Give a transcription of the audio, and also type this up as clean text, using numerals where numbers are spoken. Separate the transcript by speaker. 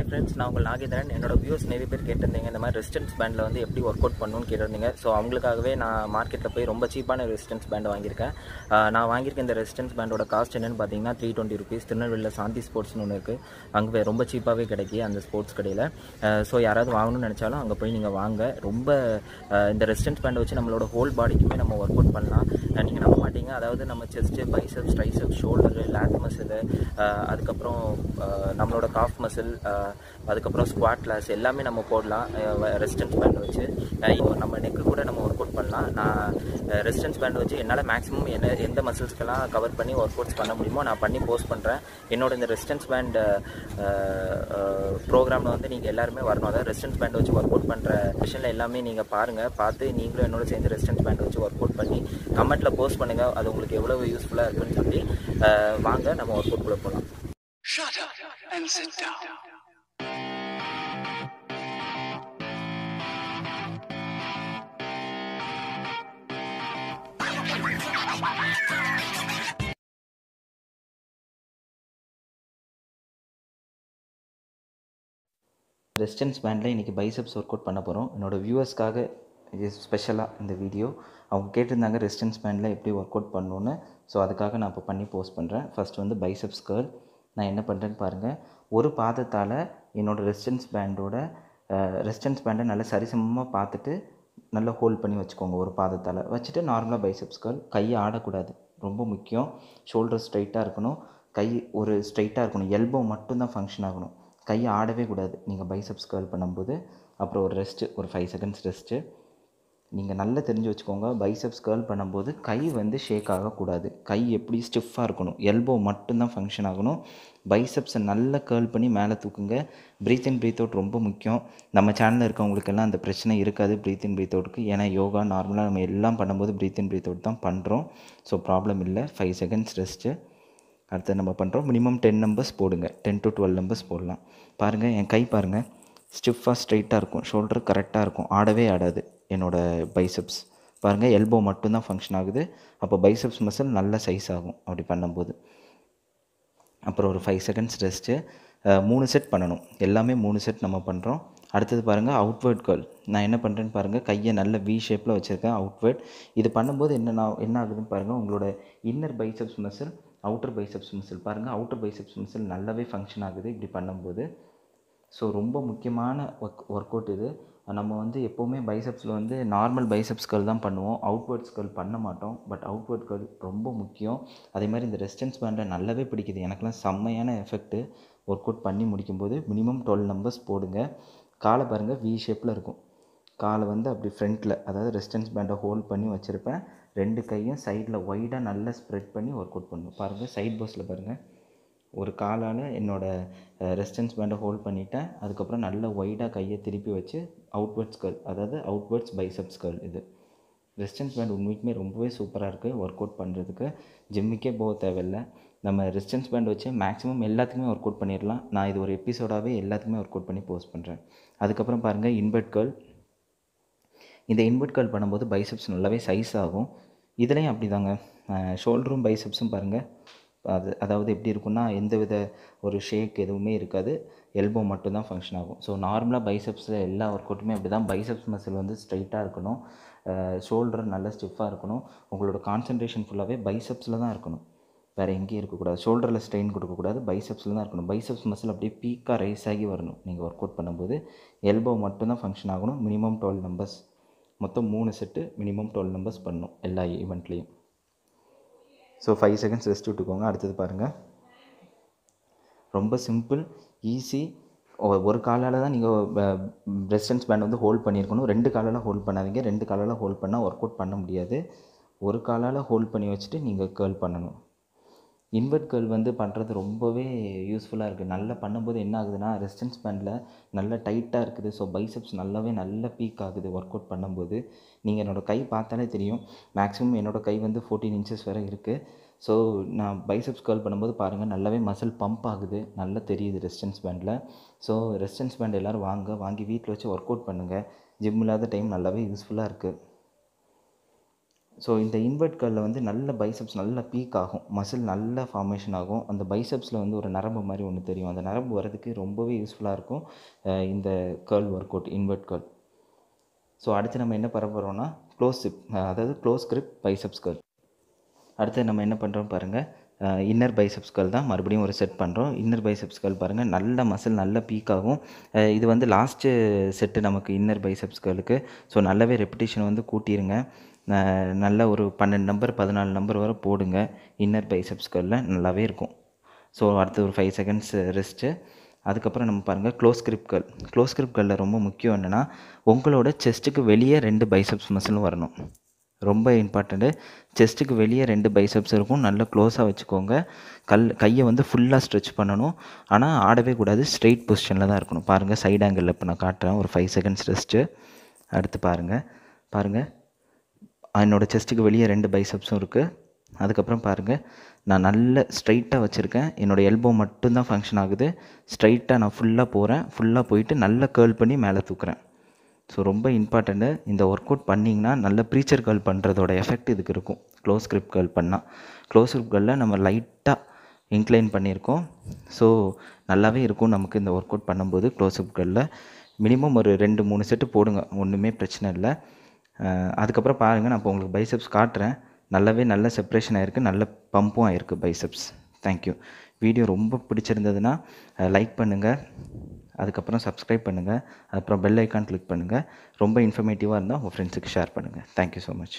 Speaker 1: Hi friends, நான் உங்கள் நாகேந்திரன். என்னோட வியூஸ் நிறைய பேர் கேட்டிருந்தீங்க இந்த மாதிரி ரெசிஸ்டன்ஸ் பேண்டில் வந்து எப்படி ஒர்க் அவுட் பண்ணணும்னு கேட்டிருந்தீங்க. ஸோ அவங்களுக்காகவே நான் மார்க்கெட்டில் போய் ரொம்ப சீப்பான ரெசிஸ்டன்ஸ் பேண்ட் வாங்கியிருக்கேன். நான் வாங்கியிருக்க இந்த ரெசிஸ்டன்ஸ் பேண்டோட காஸ்ட் என்னென்னு பார்த்தீங்கன்னா ₹320. திருநெல்வேலியில் சாந்தி ஸ்போர்ட்ஸ்னு ஒன்று இருக்குது, அங்கே ரொம்ப சீப்பாகவே கிடைக்கி அந்த ஸ்போர்ட்ஸ் கடையில். ஸோ யாராவது வாங்கணும்னு நினச்சாலும் அங்கே போய் நீங்கள் வாங்க. ரொம்ப இந்த ரெசிஸ்டன்ஸ் பேண்டை வச்சு நம்மளோட ஹோல் பாடிக்குமே நம்ம ஒர்க் அவுட் பண்ணலாம். நீங்கள் நம்ப மாட்டீங்க, அதாவது நம்ம chest, biceps, triceps, shoulder, late muscle, அதுக்கப்புறம் நம்மளோட காஃப் மசில், அதுக்கப்புறம் ஸ்குவாட் கிளாஸ் எல்லாமே நம்ம போடலாம் ரெசிஸ்டன்ஸ் பேண்ட் வச்சு. நம்ம நெக்கு கூட நம்ம ஒர்க் அவுட் பண்ணலாம். நான் ரெசிஸ்டன்ஸ் பேண்ட் வச்சு என்னால் மேக்ஸிமம் எந்த மசில்ஸ்க்கெல்லாம் கவர் பண்ணி ஒர்க் அவுட்ஸ் பண்ண முடியுமோ நான் பண்ணி போஸ்ட் பண்ணுறேன். என்னோட இந்த ரெசிஸ்டன்ஸ் பேண்ட் ப்ரோக்ராமில் வந்து நீங்கள் எல்லாருமே வரணும். அதாவது ரெசிஸ்டன்ஸ் பேண்ட் வச்சு ஒர்க் அவுட் பண்ணுற செஷனில் எல்லாமே நீங்கள் பாருங்கள். பார்த்து நீங்களும் என்னோட சேர்ந்து ரெசிஸ்டன்ஸ் பேண்ட் வச்சு ஒர்க் அவுட் பண்ணி கமெண்ட்டில் போஸ்ட் பண்ணுங்கள். அது உங்களுக்கு எவ்வளோ யூஸ்ஃபுல்லாக இருக்குன்னு சொல்லி வாங்க நம்ம ஒர்க் அவுட் கூட போகலாம்.
Speaker 2: Shut up and sit down.
Speaker 1: Resistance பேண்டில் இன்றைக்கி பைசப்ஸ் ஒர்க் அவுட் பண்ண போகிறோம். என்னோடய வியூவர்ஸ்க்காக இது ஸ்பெஷலாக இந்த வீடியோ. அவங்க கேட்டிருந்தாங்க ரெசிஸ்டன்ஸ் பேண்டில் எப்படி ஒர்க் அவுட் பண்ணணுன்னு. ஸோ அதுக்காக நான் இப்போ பண்ணி போஸ்ட் பண்ணுறேன். ஃபஸ்ட்டு வந்து பைசப்ஸ் கர்ல். நான் என்ன பண்ணுறேன்னு பாருங்கள். ஒரு பாதத்தால் என்னோடய ரெசிஸ்டன்ஸ் பேண்டை நல்லா சரிசமமாக பார்த்துட்டு நல்லா ஹோல்ட் பண்ணி வச்சுக்கோங்க. ஒரு பாதத்தால் வச்சுட்டு நார்மலாக பைசப்ஸ் கர்ல். கையை ஆடக்கூடாது, ரொம்ப முக்கியம். ஷோல்டர் ஸ்ட்ரைட்டாக இருக்கணும், கை ஒரு ஸ்ட்ரைட்டாக இருக்கணும், எல்போ மட்டும்தான் ஃபங்க்ஷன் ஆகணும், கையை ஆடவே கூடாது நீங்கள் பைசப்ஸ் கர்ல் பண்ணும்போது. அப்புறம் ஒரு ரெஸ்ட்டு, ஒரு 5 செகண்ட்ஸ் ரெஸ்ட்டு. நீங்கள் நல்லா தெரிஞ்சு வச்சுக்கோங்க, பைசப்ஸ் கர்ல் பண்ணும்போது கை வந்து ஷேக் ஆகக்கூடாது. கை எப்படி ஸ்டிஃபாக இருக்கணும், எல்போ மட்டும்தான் ஃபங்க்ஷன் ஆகணும். பைசப்ஸை நல்லா கர்ல் பண்ணி மேலே தூக்குங்க. ப்ரீத் இன் ப்ரீத் அவுட் ரொம்ப முக்கியம். நம்ம சேனலில் இருக்கவங்களுக்கெல்லாம் அந்த பிரச்சனை இருக்காது ப்ரீத் இன் ப்ரீத் அவுட்டுக்கு. ஏன்னா யோகா நார்மலாக நம்ம எல்லாம் பண்ணும்போது ப்ரீத் இன் ப்ரீத் அவுட் தான் பண்ணுறோம். ஸோ ப்ராப்ளம் இல்லை. 5 செகண்ட்ஸ் ரெஸ்ட்டு. அடுத்து நம்ம பண்ணுறோம். மினிமம் 10 நம்பர்ஸ் போடுங்க. 10 to 12 நம்பர்ஸ் போடலாம். பாருங்கள், என் கை பாருங்கள், ஸ்டிஃபாக ஸ்ட்ரைட்டாக இருக்கும், ஷோல்டர் கரெக்டாக இருக்கும், ஆடவே ஆடாது. என்னோடய பைசப்ஸ் பாருங்கள், எல்போ மட்டும்தான் ஃபங்க்ஷன் ஆகுது. அப்போ பைசப்ஸ் மசில் நல்ல சைஸ் ஆகும் அப்படி பண்ணும்போது. அப்புறம் ஒரு 5 செகண்ட்ஸ் ரெஸ்ட்டு. 3 செட் பண்ணணும். எல்லாமே 3 செட் நம்ம பண்ணுறோம். அடுத்தது பாருங்கள், அவுட்வேர்ட் கர்ல். நான் என்ன பண்ணுறேன்னு பாருங்கள், கையை நல்ல வி ஷேப்பில் வச்சுருக்கேன், அவுட்வேர்ட். இது பண்ணும்போது என்ன ஆகுதுன்னு பாருங்கள், உங்களோட inner biceps muscle, outer biceps muscle பாருங்கள், அவுட்டர் பைசப்ஸ் மசில் நல்லாவே ஃபங்க்ஷன் ஆகுது இப்படி பண்ணும்போது. ஸோ ரொம்ப முக்கியமான ஒர்க் அவுட் இது. நம்ம வந்து எப்போவுமே பைசப்ஸில் வந்து நார்மல் பைசப்ஸ் கர்ல் தான் பண்ணுவோம், அவுட்வேர்ட்ஸ் கர்ல் பண்ண மாட்டோம். பட் அவுட்வேர்ட் கர்ல் ரொம்ப முக்கியம். அதே மாதிரி இந்த ரெசிஸ்டன்ஸ் பேண்டை நல்லாவே பிடிக்குது. எனக்குலாம் செம்மையான எஃபெக்ட்டு. ஒர்க் அவுட் பண்ணி முடிக்கும்போது மினிமம் 12 நம்பர்ஸ் போடுங்க. காலை பாருங்கள், வி ஷேப்பில் இருக்கும். காலை வந்து அப்படி ஃப்ரண்ட்டில், அதாவது ரெசிஸ்டன்ஸ் பேண்டை ஹோல்ட் பண்ணி வச்சுருப்பேன். 2 கையும் சைடில் ஒய்டாக நல்லா ஸ்ப்ரெட் பண்ணி ஒர்க் அவுட் பண்ணும். பாருங்கள், சைட் போஸில் பாருங்கள், ஒரு காலால் என்னோடய ரெசிஸ்டன்ஸ் பேண்டை ஹோல்ட் பண்ணிவிட்டேன். அதுக்கப்புறம் நல்ல ஒய்டாக கையை திருப்பி வச்சு அவுட்வேர்ட்ஸ் கர்ல், அதாவது அவுட்வேர்ட்ஸ் பைசப்ஸ் கர்ல். இது ரெசிஸ்டன்ஸ் பேண்ட் உண்மைக்குமே ரொம்பவே சூப்பராக இருக்குது ஒர்க் அவுட் பண்ணுறதுக்கு. ஜிம்முக்கே போக தேவையில்லை. நம்ம ரெசிஸ்டன்ஸ் பேண்ட் வச்சு மேக்ஸிமம் எல்லாத்துக்குமே ஒர்க் அவுட் பண்ணிடலாம். நான் இது ஒரு எபிசோடாகவே எல்லாத்துக்குமே ஒர்க் அவுட் பண்ணி போஸ்ட் பண்ணுறேன். அதுக்கப்புறம் பாருங்கள், இன்வெர்ட் கர்ல். இந்த இன்வெர்ட் கர்ல் பண்ணும்போது பைசப்ஸ் நல்லாவே சைஸ் ஆகும். இதுலேயும் அப்படி தாங்க, ஷோல்டரும் பைசப்ஸும் பாருங்கள், அதாவது எப்படி இருக்குன்னா, எந்தவித ஒரு ஷேக் எதுவுமே இருக்காது, எல்போ மட்டும்தான் ஃபங்க்ஷன் ஆகும். ஸோ நார்மலாக பைசப்ஸில் எல்லா ஒர்க் அவுட்டுமே அப்படி தான். பைசப்ஸ் மசில் வந்து ஸ்ட்ரைட்டாக இருக்கணும், ஷோல்டர் நல்லா ஸ்டிஃபாக இருக்கணும். உங்களோட கான்சன்ட்ரேஷன் ஃபுல்லாகவே பைசப்ஸில் தான் இருக்கணும், வேறு எங்கேயும் இருக்கக்கூடாது. ஷோல்டரில் ஸ்ட்ரெயின் கொடுக்கக்கூடாது, பைசப்ஸில் தான் இருக்கணும். பைசப்ஸ் மசில் அப்படியே பீக்காக ரைஸ் ஆகி வரணும் நீங்கள் ஒர்க் அவுட் பண்ணும்போது. எல்போ மட்டும்தான் ஃபங்க்ஷன் ஆகணும். மினிமம் 12 நம்பர்ஸ், மொத்தம் 3 செட்டு, மினிமம் 12 நம்பர்ஸ் பண்ணணும் எல்லா ஈவெண்ட்லேயும். ஸோ 5 செகண்ட்ஸ் ரெஸ்ட் விட்டுக்கோங்க. அடுத்தது பாருங்கள், ரொம்ப சிம்பிள், ஈஸி. ஒரு காலால் தான் நீங்கள் ரெசிஸ்டன்ஸ் பேண்ட் வந்து ஹோல்ட் பண்ணியிருக்கணும். 2 காலால் ஹோல்ட் பண்ணாதீங்க. 2 காலால் ஹோல்ட் பண்ணால் ஒர்க் அவுட் பண்ண முடியாது. ஒரு காலால் ஹோல்ட் பண்ணி வச்சுட்டு நீங்கள் கர்ல் பண்ணணும். இன்வெர்ட் கர்ல் வந்து பண்ணுறது ரொம்பவே யூஸ்ஃபுல்லாக இருக்குது. நல்லா பண்ணும்போது என்ன ஆகுதுன்னா, ரெசிஸ்டன்ஸ் பேண்டில் நல்லா டைட்டாக இருக்குது. ஸோ பைசப்ஸ் நல்ல பீக் ஆகுது ஒர்க் அவுட் பண்ணும்போது. நீங்கள் என்னோடய கை பார்த்தாலே தெரியும், மேக்ஸிமம் என்னோடய கை வந்து 14 இன்ச்சஸ் வரை இருக்குது. ஸோ நான் பைசப்ஸ் கர்ல் பண்ணும்போது பாருங்கள், நல்லாவே மசில் பம்ப் ஆகுது, நல்லா தெரியுது ரெசிஸ்டன்ஸ் பேண்டில். ஸோ ரெசிஸ்டன்ஸ் பேண்ட் எல்லோரும் வாங்கி வீட்டில் வச்சு ஒர்க் அவுட் பண்ணுங்கள். ஜிம் இல்லாத டைம் நல்லாவே யூஸ்ஃபுல்லாக இருக்குது. ஸோ இந்த இன்வெர்ட் கர்லில் வந்து நல்ல பைசப்ஸ் நல்ல பீக் ஆகும், மசில் நல்ல ஃபார்மேஷன் ஆகும். அந்த பைசப்ஸில் வந்து ஒரு நரம்பு மாதிரி ஒன்று தெரியும். அந்த நரம்பு வரதுக்கு ரொம்பவே யூஸ்ஃபுல்லாக இருக்கும் இந்த curl work out, invert curl. So அடுத்து நம்ம என்ன பண்ண போகிறோம்னா க்ளோஸ் grip பைசப்ஸ் கர்ல். அடுத்து நம்ம என்ன பண்ணுறோம் பாருங்கள், இன்னர் பைசப்ஸ் கர்ல் தான் மறுபடியும் ஒரு செட் பண்ணுறோம். இன்னர் பைசப்ஸ் கர்ல் பாருங்கள், நல்ல மசில் நல்ல பீக் ஆகும். இது வந்து லாஸ்ட்டு செட்டு நமக்கு இன்னர் பைசப்ஸ் கர்லுக்கு. ஸோ நல்லாவே ரெப்பிட்டேஷன் வந்து கூட்டிடுங்க. நல்ல ஒரு 12 நம்பர் 14 நம்பர் வரை போடுங்க. இன்னர் பைசப்ஸ் கர்லில் நல்லாவே இருக்கும். ஸோ அடுத்து ஒரு 5 செகண்ட்ஸ் ரெஸ்ட்டு. அதுக்கப்புறம் நம்ம பாருங்கள் close grip curl. Close grip கர்லில் ரொம்ப முக்கியம் என்னென்னா, உங்களோட செஸ்ட்டுக்கு வெளியே 2 பைசப்ஸ் மசிலும் வரணும். ரொம்ப இம்பார்ட்டண்ட்டு. செஸ்ட்டுக்கு வெளியே 2 பைசப்ஸ் இருக்கும், நல்லா க்ளோஸாக வச்சுக்கோங்க. கையை வந்து ஃபுல்லாக ஸ்ட்ரெச் பண்ணணும், ஆனால் ஆடவே கூடாது, ஸ்ட்ரெயிட் பொசிஷனில் தான் இருக்கணும். பாருங்கள் சைட் ஆங்கிளில் இப்போ நான் காட்டுறேன். ஒரு 5 செகண்ட்ஸ் ரெஸ்ட்டு. அடுத்து பாருங்கள் என்னோடய செஸ்ட்டுக்கு வெளியே 2 பைசப்ஸும் இருக்குது. அதுக்கப்புறம் பாருங்கள், நான் நல்ல ஸ்ட்ரைட்டாக வச்சுருக்கேன். என்னோடய எல்போ மட்டும்தான் ஃபங்க்ஷன் ஆகுது. ஸ்ட்ரைட்டாக நான் ஃபுல்லாக போகிறேன். ஃபுல்லாக போயிட்டு நல்லா கேர்ள் பண்ணி மேலே தூக்குறேன். ஸோ ரொம்ப இம்பார்ட்டண்ட்டு. இந்த ஒர்க் அவுட் பண்ணிங்கன்னா நல்ல ப்ரீச்சர் கர்ல் பண்ணுறதோட எஃபெக்ட் இதுக்கு இருக்கும். க்ளோஸ் grip கர்ல் பண்ணால், க்ளோஸ் grip கர்லில் நம்ம லைட்டாக இன்க்ளைன் பண்ணியிருக்கோம். ஸோ நல்லாவே இருக்கும் நமக்கு இந்த ஒர்க் அவுட் பண்ணும்போது. க்ளோஸ் grip கர்லில் மினிமம் ஒரு 2-3 செட்டு போடுங்க, ஒன்றுமே பிரச்சனை இல்லை. அதுக்கப்புறம் பாருங்கள், நான் இப்போ உங்களுக்கு பைசப்ஸ் காட்டுறேன். நல்ல செப்ரேஷன் ஆகிருக்கு, நல்ல பம்பும் ஆகிருக்கு பைசப்ஸ். தேங்க்யூ. வீடியோ ரொம்ப பிடிச்சிருந்ததுன்னா லைக் பண்ணுங்கள், அதுக்கப்புறம் சப்ஸ்கிரைப் பண்ணுங்கள், அப்புறம் பெல் ஐக்கான் கிளிக் பண்ணுங்கள். ரொம்ப இன்ஃபர்மேட்டிவாக இருந்தால் உங்கள் ஃப்ரெண்ட்ஸுக்கு ஷேர் பண்ணுங்கள். Thank you so much.